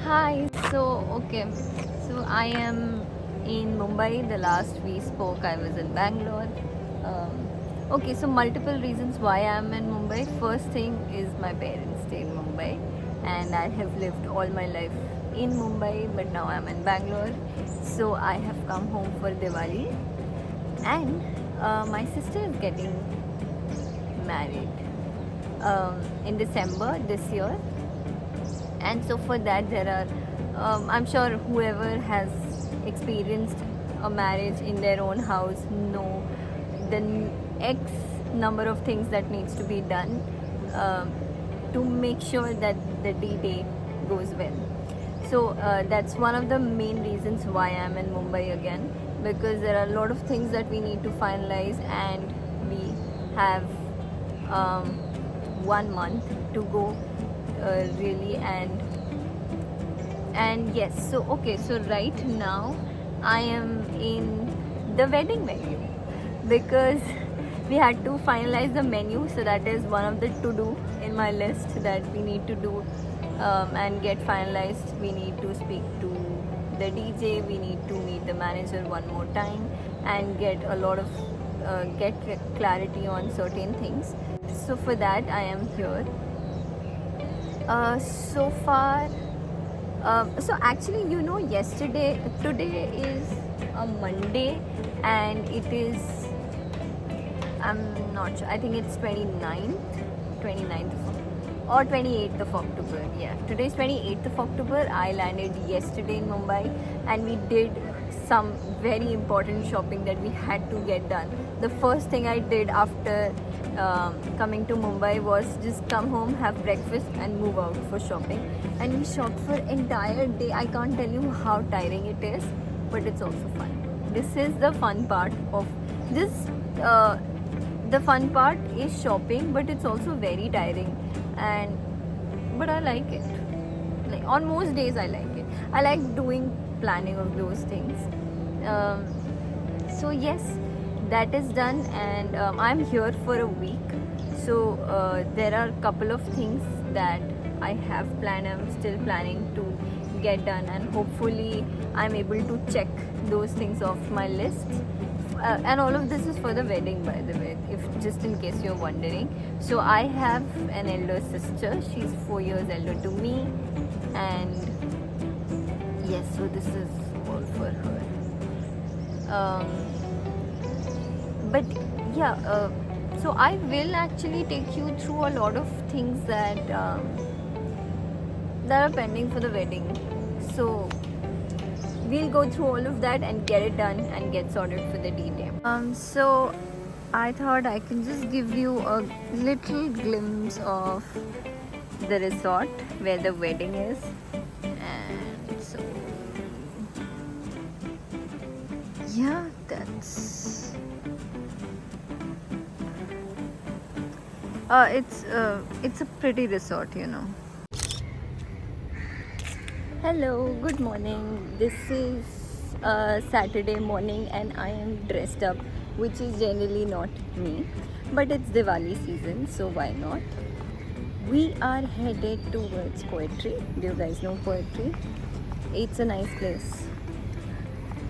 Hi, so I am in Mumbai. The last we spoke, I was in Bangalore. So multiple reasons why I am in Mumbai. First thing is my parents stay in Mumbai, and I have lived all my life in Mumbai, but now I'm in Bangalore. So I have come home for Diwali, and my sister is getting married in December this year, and so for that there are I'm sure whoever has experienced a marriage in their own house know the x number of things that needs to be done um, to make sure that the d-day goes well. So that's one of the main reasons why I'm in Mumbai again, because there are a lot of things that we need to finalize, and we have um, 1 month to go, really. And yes, so right now I am in the wedding venue because we had to finalize the menu, so that is one of the to do in my list that we need to do, and get finalized. We need to speak to the DJ, we need to meet the manager one more time and get a lot of get clarity on certain things. So for that I am here. So far, so actually, today is a Monday, and it is, I'm not sure, I think it's 29th or 28th of October. Yeah, today's 28th of October. I landed yesterday in Mumbai, and we did some very important shopping that we had to get done. The first thing I did after coming to Mumbai was just come home, have breakfast, and move out for shopping. And we shopped for entire day. I can't tell you how tiring it is, but it's also fun. This is the fun part of this. The fun part is shopping, but it's also very tiring, and but I like it. Like on most days I like it. I like doing planning of those things. um, so yes, that is done, and I'm here for a week. So there are a couple of things that I have planned, I'm still planning to get done, and hopefully I'm able to check those things off my list. And all of this is for the wedding, by the way, if just in case you're wondering. So I have an elder sister, she's 4 years elder to me, and yes, so this is all for her. But yeah, so I will actually take you through a lot of things that are pending for the wedding. So we'll go through all of that and get it done and get sorted for the detail. So I thought I can just give you a little glimpse of the resort where the wedding is. And so yeah, it's a pretty resort. Hello, good morning. This is Saturday morning, and I am dressed up, which is generally not me, but it's Diwali season, so why not? We are headed towards Poetry. Do you guys know Poetry? It's a nice place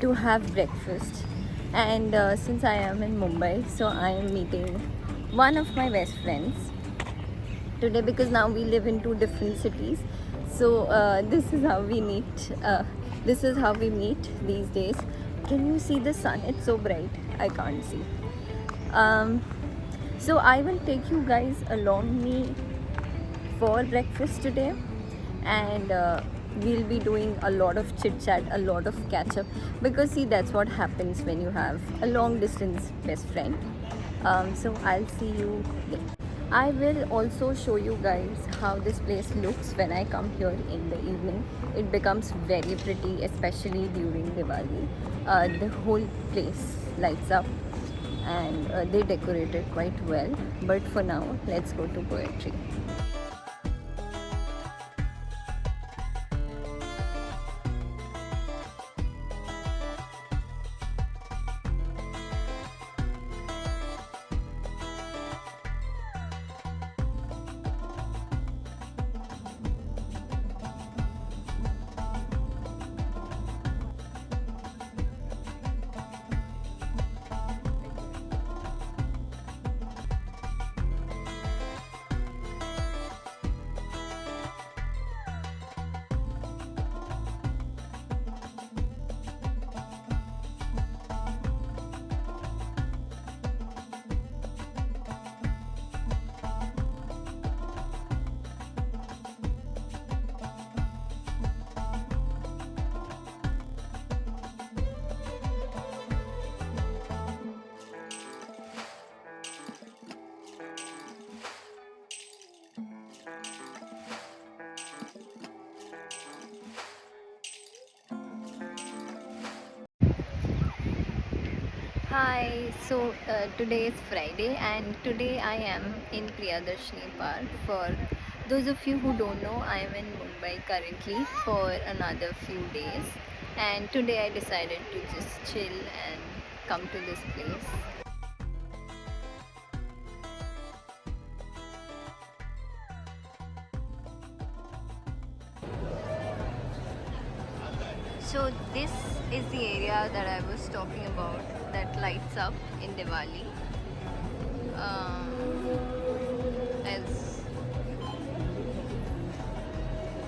to have breakfast. And since I am in Mumbai, so I am meeting one of my best friends today, because now we live in two different cities. So this is how we meet. These days. Can you see the sun? It's so bright. I can't see. Um, so I will take you guys along me for breakfast today, and we'll be doing a lot of chit chat, a lot of catch up, because see, that's what happens when you have a long distance best friend. So I'll see you later. I will also show you guys how this place looks when I come here in the evening. It becomes very pretty, especially during Diwali. The whole place lights up, and they decorate it quite well. But for now, let's go to Poetry. Hi, today is Friday and today I am in Priyadarshini Park. For those of you who don't know, I am in Mumbai currently for another few days, and today I decided to just chill and come to this place. So this is the area that I was talking about that lights up in Diwali. As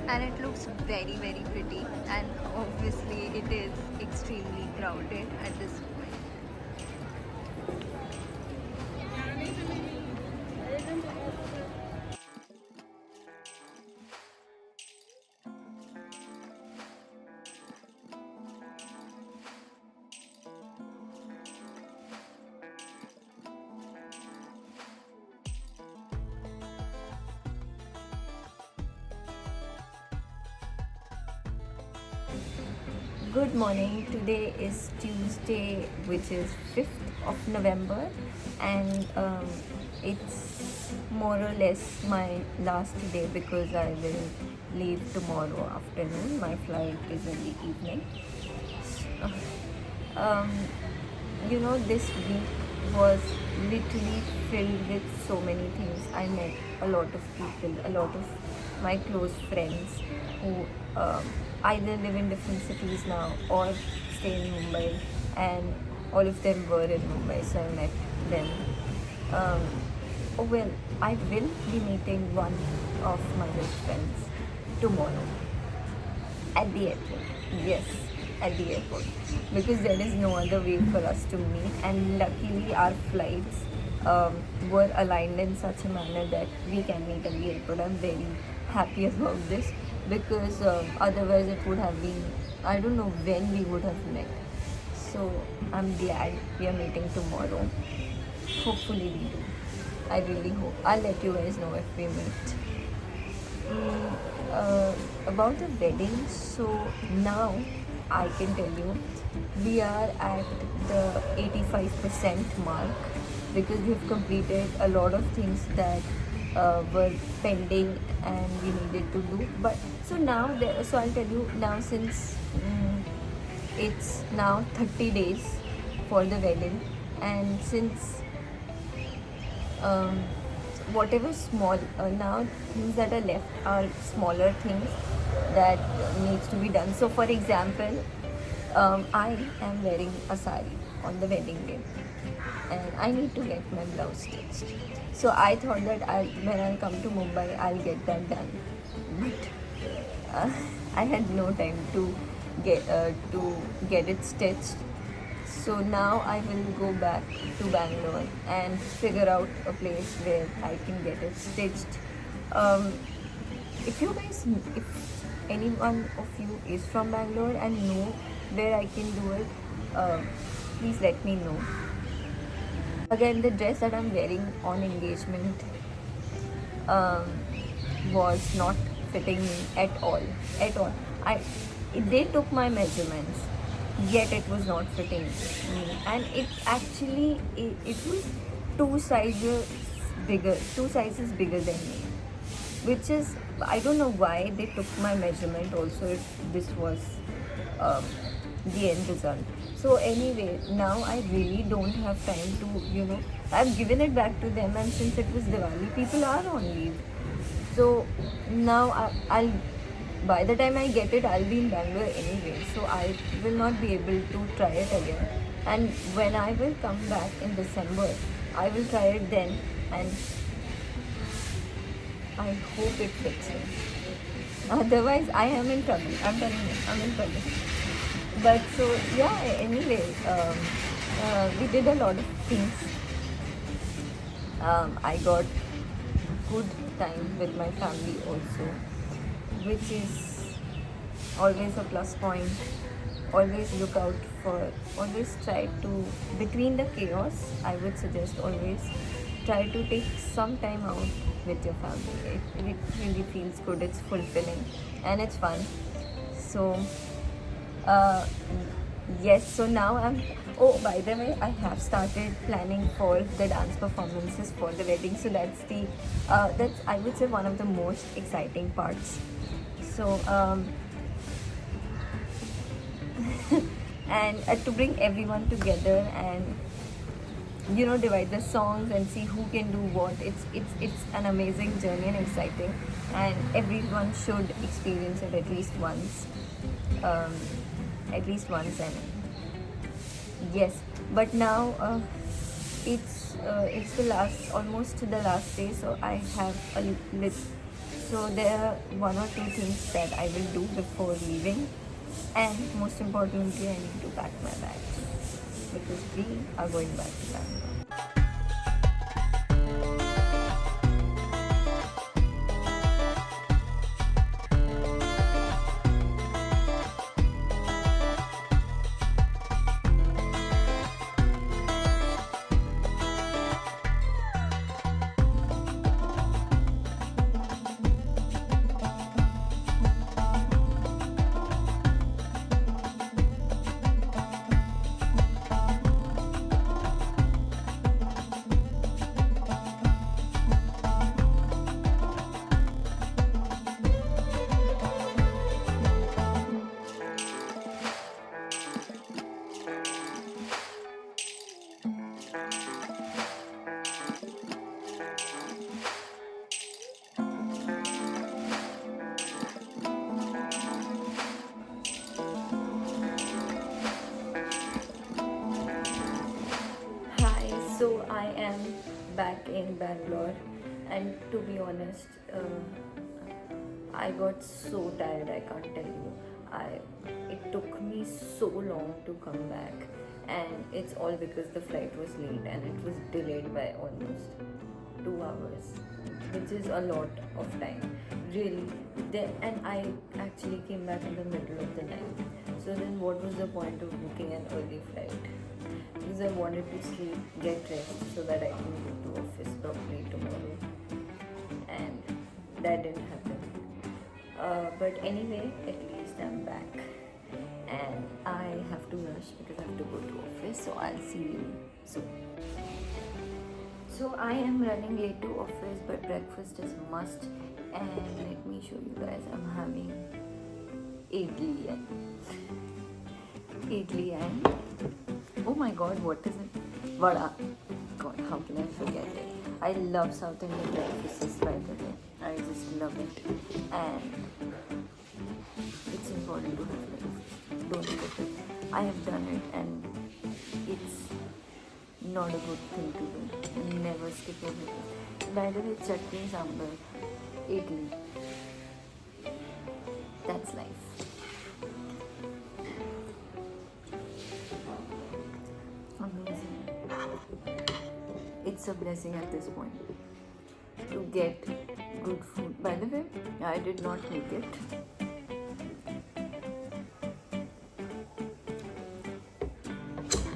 and it looks very pretty, and obviously it is extremely crowded at this point. Good morning. Today is Tuesday, which is 5th of November, and it's more or less my last day because I will leave tomorrow afternoon. My flight is in the evening. um, this week was literally filled with so many things. I met a lot of people, a lot of my close friends who um, either live in different cities now or stay in Mumbai, and all of them were in Mumbai, so I met them. Um, oh well, I will be meeting one of my best friends tomorrow at the airport. Yes, at the airport. Because there is no other way for us to meet, and luckily our flights were aligned in such a manner that we can meet at the airport. I'm very happy about this because otherwise it would have been, I don't know when we would have met. So I'm glad we are meeting tomorrow. Hopefully we do. I really hope. I'll let you guys know if we meet. Mm, about the wedding, so now I can tell you we are at the 85% mark because we've completed a lot of things that were pending and we needed to do. But so now, so I'll tell you now, since it's now 30 days for the wedding, and since um, whatever small now things that are left are smaller things that needs to be done. So for example, I am wearing a sari on the wedding day and I need to get my blouse stitched. So I thought that when I'll come to Mumbai, I'll get that done. But I had no time to get it stitched. So now I will go back to Bangalore and figure out a place where I can get it stitched. Um, if any one of you is from Bangalore and know where I can do it, please let me know. Again, the dress that I'm wearing on engagement um, was not fitting me at all. At all. They took my measurements, yet it was not fitting me, and it was two sizes bigger than me, which is, I don't know why they took my measurement also if this was um, the end result. So anyway, now I really don't have time to, I've given it back to them, and since it was Diwali, people are on leave. So now I'll by the time I get it, I'll be in Bangalore anyway. So I will not be able to try it again. And when I will come back in December, I will try it then, and I hope it fits me. Otherwise, I am in trouble. I'm telling you, I'm in trouble. But so yeah. Anyway, we did a lot of things. I got good time with my family also, which is always a plus point. Always look out for, always try to, between the chaos, I would suggest always try to take some time out with your family. It really feels good, it's fulfilling, and it's fun. So, uh, Yes, so now I'm. Oh, by the way, I have started planning for the dance performances for the wedding. So that's I would say one of the most exciting parts. So and to bring everyone together and divide the songs and see who can do what. It's an amazing journey and exciting, and everyone should experience it at least once. Um, at least once and yes, but now it's the last, almost the last day, so I have a list. So there are one or two things that I will do before leaving, and most importantly, I need to pack my bags because we are going back to Bangalore. Hi, so I am back in Bangalore, and to be honest, I got so tired. I can't tell you. I It took me so long to come back, and it's all because the flight was late and it was delayed by almost 2 hours, which is a lot of time, really. And I actually came back in the middle of the night. So then, what was the point of booking an early flight? Because I wanted to sleep, get rest, so that I can go to office properly tomorrow, and that didn't happen. But anyway, at least I'm back, and I have to rush because I have to go to office. So I'll see you soon. So I am running late to office, but breakfast is must. And let me show you guys. I'm having idli and oh my god, what is it? Vada. God, how can I forget it? I love South Indian breakfasts, by the way. I just love it. And it's important to have breakfast. Don't skip it. I have done it, and it's not a good thing to do. Never skip a breakfast. By the way, chutney, sambar, idli. That's life. Amazing. It's a blessing at this point to get good food. By the way, I did not make it.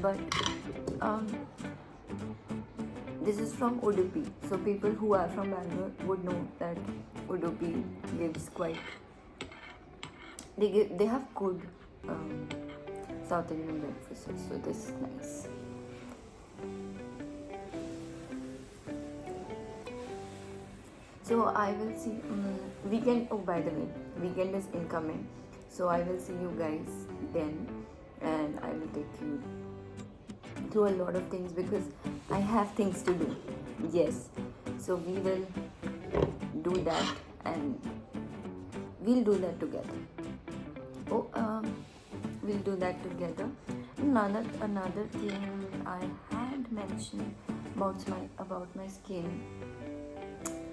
But this is from Udupi. So people who are from Bangalore would know that Udupi gives quite. They have good South Indian breakfasts. So this is nice. So I will see weekend. Oh, by the way, weekend is incoming. So I will see you guys then, and I will take you through a lot of things because I have things to do. Yes. So we will do that, and we'll do that together. We'll do that together. Another thing I had mentioned about my skin.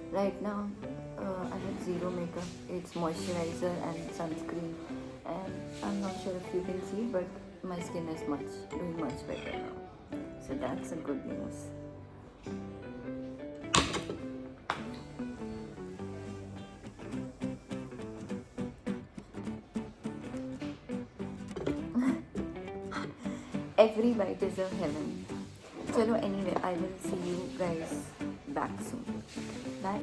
Right now, I have zero makeup. It's moisturizer and sunscreen, and I'm not sure if you can see, but my skin is doing much better now. So that's a good news. Every bite is a heaven. So anyway, I will see you guys back soon. Bye.